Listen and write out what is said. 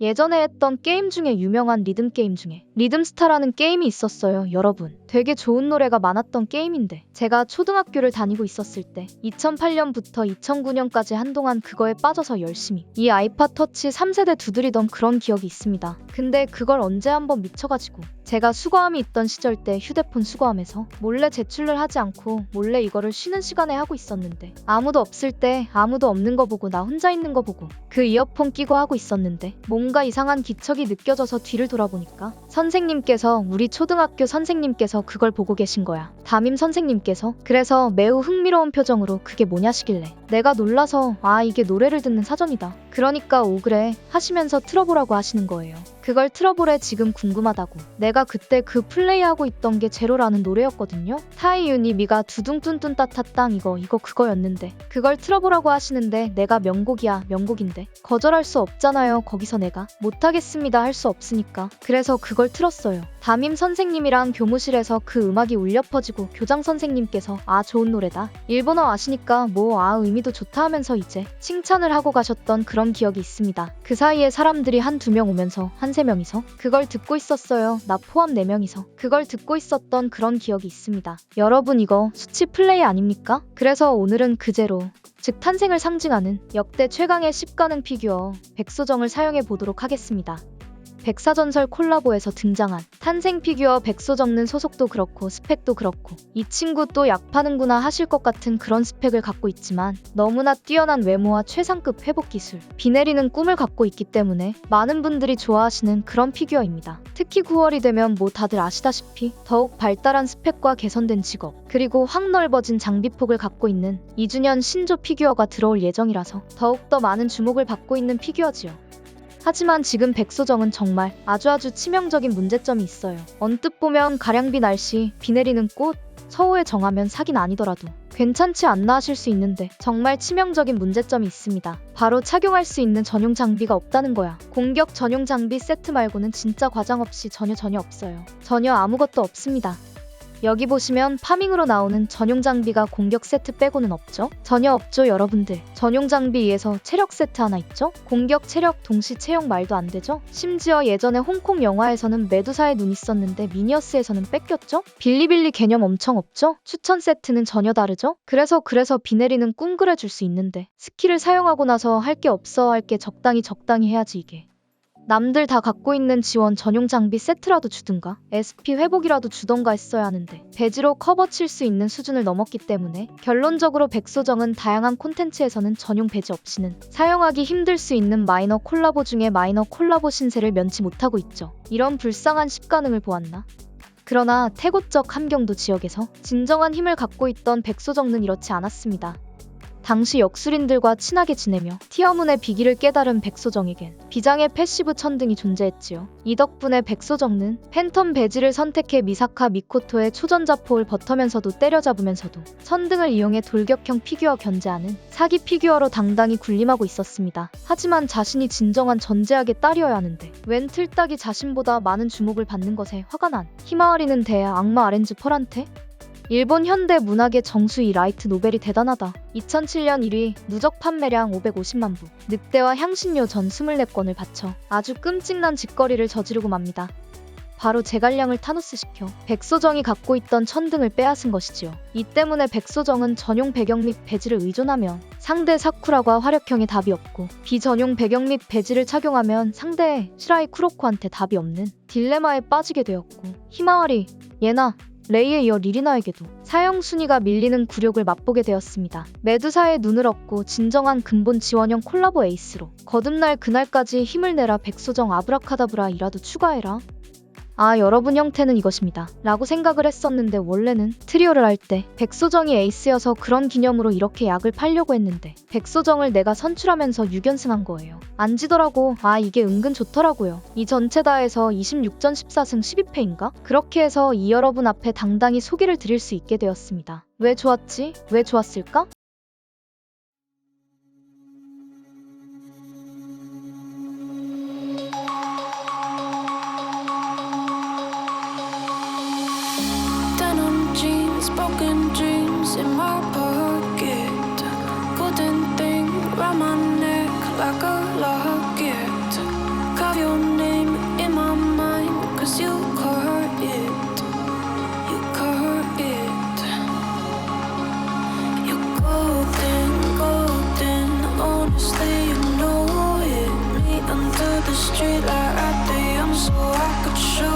예전에 했던 게임 중에 유명한 리듬 게임 중에 리듬스타라는 게임이 있었어요, 여러분. 되게 좋은 노래가 많았던 게임인데 제가 초등학교를 다니고 있었을 때 2008년부터 2009년까지 한동안 그거에 빠져서 열심히 이 아이팟 터치 3세대 두드리던 그런 기억이 있습니다. 근데 그걸 언제 한번 미쳐가지고 제가 수거함이 있던 시절 때 휴대폰 수거함에서 몰래 제출을 하지 않고 몰래 이거를 쉬는 시간에 하고 있었는데 아무도 없을 때 아무도 없는 거 보고 나 혼자 있는 거 보고 그 이어폰 끼고 하고 있었는데 뭔가 이상한 기척이 느껴져서 뒤를 돌아보니까 선생님께서 우리 초등학교 선생님께서 그걸 보고 계신 거야. 담임 선생님께서. 그래서 매우 흥미로운 표정으로 그게 뭐냐시길래 내가 놀라서 이게 노래를 듣는 사전이다. 그러니까 그래 하시면서 틀어보라고 하시는 거예요. 그걸 틀어보래 지금 궁금하다고. 내가 그때 그 플레이하고 있던 게 제로라는 노래였거든요. 타이유니 미가 두둥뚠뚠 따타땅 이거 그거였는데 그걸 틀어보라고 하시는데 내가 명곡이야 명곡인데 거절할 수 없잖아요. 거기서 내가 못하겠습니다 할 수 없으니까. 그래서 그걸 틀었어요. 담임 선생님이랑 교무실에서 그 음악이 울려 퍼지고 교장 선생님께서 좋은 노래다. 일본어 아시니까 의미도 좋다 하면서 이제 칭찬을 하고 가셨던 그런 기억이 있습니다. 그 사이에 사람들이 한두 명 오면서 한 세 명이서 그걸 듣고 있었어요. 나 포함 4명이서 그걸 듣고 있었던 그런 기억이 있습니다. 여러분 이거 수치 플레이 아닙니까? 그래서 오늘은 그제로 즉 탄생을 상징하는 역대 최강의 10가능 피규어 백소정을 사용해 보도록 하겠습니다. 백사전설 콜라보에서 등장한 탄생 피규어 백소정는 소속도 그렇고 스펙도 그렇고 이 친구 또 약 파는구나 하실 것 같은 그런 스펙을 갖고 있지만 너무나 뛰어난 외모와 최상급 회복 기술, 비 내리는 꿈을 갖고 있기 때문에 많은 분들이 좋아하시는 그런 피규어입니다. 특히 9월이 되면 다들 아시다시피 더욱 발달한 스펙과 개선된 직업, 그리고 확 넓어진 장비폭을 갖고 있는 2주년 신조 피규어가 들어올 예정이라서 더욱더 많은 주목을 받고 있는 피규어지요. 하지만 지금 백소정은 정말 아주 치명적인 문제점이 있어요. 언뜻 보면 가량비 날씨, 비 내리는 꽃, 서호에 정하면 사긴 아니더라도 괜찮지 않나 하실 수 있는데 정말 치명적인 문제점이 있습니다. 바로 착용할 수 있는 전용 장비가 없다는 거야. 공격 전용 장비 세트 말고는 진짜 과장 없이 전혀 없어요. 전혀 아무것도 없습니다. 여기 보시면 파밍으로 나오는 전용 장비가 공격 세트 빼고는 없죠? 전혀 없죠 여러분들. 전용 장비 위에서 체력 세트 하나 있죠? 공격 체력 동시 채용 말도 안 되죠? 심지어 예전에 홍콩 영화에서는 메두사의 눈 있었는데 미니어스에서는 뺏겼죠? 빌리빌리 개념 엄청 없죠? 추천 세트는 전혀 다르죠? 그래서 비 내리는 꿈 그려줄 수 있는데 스킬을 사용하고 나서 할 게 없어 할 게 적당히 해야지 이게. 남들 다 갖고 있는 지원 전용 장비 세트라도 주든가 SP 회복이라도 주던가 했어야 하는데 배지로 커버 칠 수 있는 수준을 넘었기 때문에 결론적으로 백소정은 다양한 콘텐츠에서는 전용 배지 없이는 사용하기 힘들 수 있는 마이너 콜라보 중에 마이너 콜라보 신세를 면치 못하고 있죠. 이런 불쌍한 10가능을 보았나? 그러나 태고적 함경도 지역에서 진정한 힘을 갖고 있던 백소정은 이렇지 않았습니다. 당시 역술인들과 친하게 지내며 티어문의 비기를 깨달은 백소정에겐 비장의 패시브 천등이 존재했지요. 이 덕분에 백소정은 팬텀 배지를 선택해 미사카 미코토의 초전자포를 버터면서도 때려잡으면서도 천등을 이용해 돌격형 피규어 견제하는 사기 피규어로 당당히 군림하고 있었습니다. 하지만 자신이 진정한 전제학의 딸이어야 하는데 웬 틀딱이 자신보다 많은 주목을 받는 것에 화가 난 히마와리는 대야 악마 아렌즈 펄한테? 일본 현대 문학의 정수 이 라이트 노벨이 대단하다. 2007년 1위, 누적 판매량 550만 부, 늑대와 향신료 전 24건을 바쳐 아주 끔찍난 짓거리를 저지르고 맙니다. 바로 제갈량을 타노스시켜 백소정이 갖고 있던 천등을 빼앗은 것이지요. 이 때문에 백소정은 전용 배경 및 배지를 의존하면 상대 사쿠라와 화력형에 답이 없고 비전용 배경 및 배지를 착용하면 상대 시라이 쿠로코한테 답이 없는 딜레마에 빠지게 되었고 히마와리, 예나, 레이에 이어 리리나에게도 사용 순위가 밀리는 굴욕을 맛보게 되었습니다. 메두사의 눈을 얻고 진정한 근본 지원형 콜라보 에이스로 거듭날 그날까지 힘을 내라 백소정 아브라카다브라 이라도 추가해라. 여러분 형태는 이것입니다. 라고 생각을 했었는데 원래는 트리오를 할 때 백소정이 에이스여서 그런 기념으로 이렇게 약을 팔려고 했는데 백소정을 내가 선출하면서 6연승한 거예요. 안 지더라고. 이게 은근 좋더라고요. 이 전체 다 해서 26전 14승 12패인가? 그렇게 해서 이 여러분 앞에 당당히 소개를 드릴 수 있게 되었습니다. 왜 좋았지? 왜 좋았을까? Broken dreams in my pocket. Golden thing round my neck like a locket. your name in my mind, 'cause you caught it. You caught it. You're golden, golden. Honestly, you know it. Me under the street light right there, so I could show